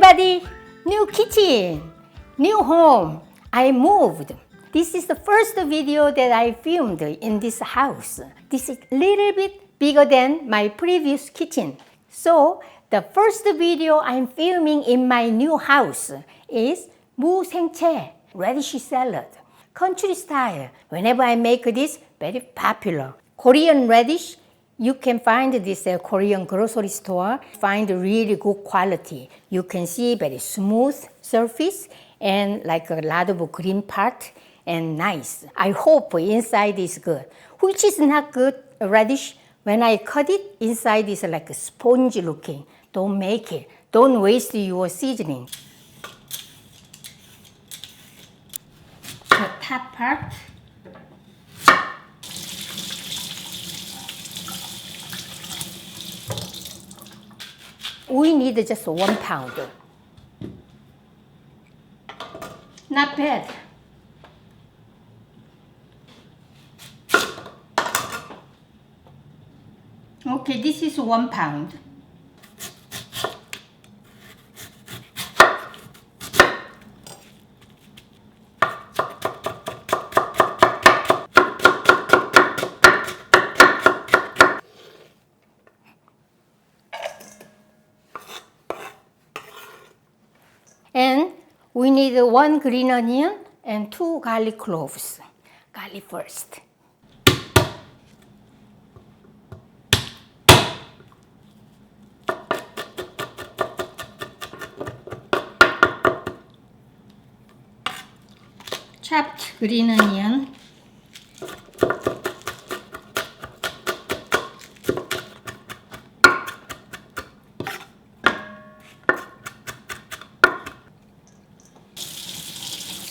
everybody! New kitchen, new home. I moved. This is the first video that I filmed in this house. This is a little bit bigger than my previous kitchen. So the first video I'm filming in my new house is Mu-saengchae, radish salad. Country style. Whenever I make this, very popular. Korean radish, you can find this at Korean grocery store. Find really good quality. You can see very smooth surface and like a lot of green part and nice. I hope inside is good. Which is not good radish, when I cut it, inside is like a spongy looking. Don't make it. Don't waste your seasoning. The top part. We need just 1 pound. Not bad. Okay, this is 1 pound. And we need 1 green onion and 2 garlic cloves. Garlic first. Chopped green onion.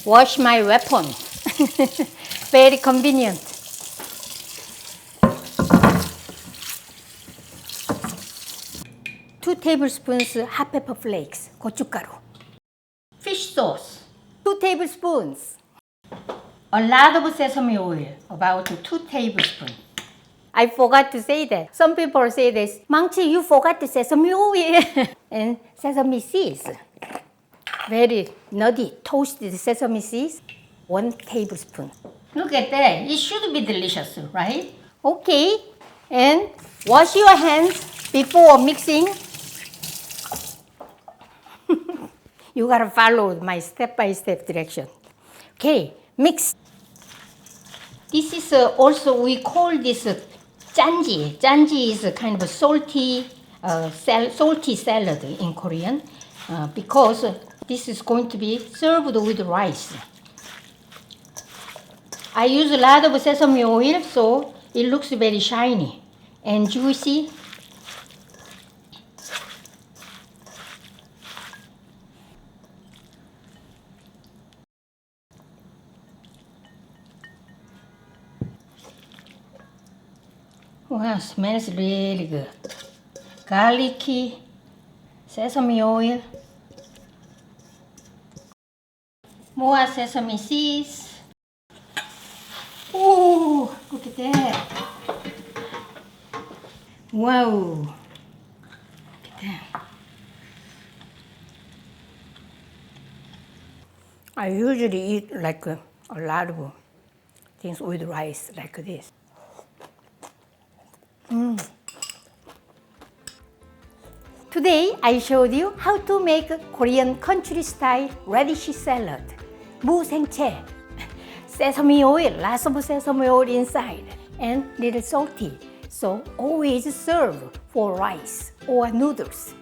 Wash my weapon. Very convenient. Two tablespoons hot pepper flakes, 고춧가루. Fish sauce, 2 tablespoons. A lot of sesame oil, about 2 tablespoons. I forgot to say that. Some people say this, Maangchi, you forgot the sesame oil. And sesame seeds. Very nutty, toasted sesame seeds, 1 tablespoon. Look at that, it should be delicious, right? Okay, and wash your hands before mixing. You gotta follow my step-by-step direction. Okay, mix. This is also, we call this janji. Janji is a kind of a salty salad in Korean because this is going to be served with rice. I use a lot of sesame oil, so it looks very shiny and juicy. Wow, smells really good. Garlicky, sesame oil. More sesame seeds. Oh, look at that. Wow. Look at that. I usually eat like a lot of things with rice like this. Today I showed you how to make Korean country style radish salad. Mu-saengchae. Sesame oil, lots of sesame oil inside and little salty. So always serve for rice or noodles.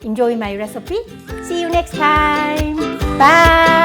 Enjoy my recipe. See you next time. Bye.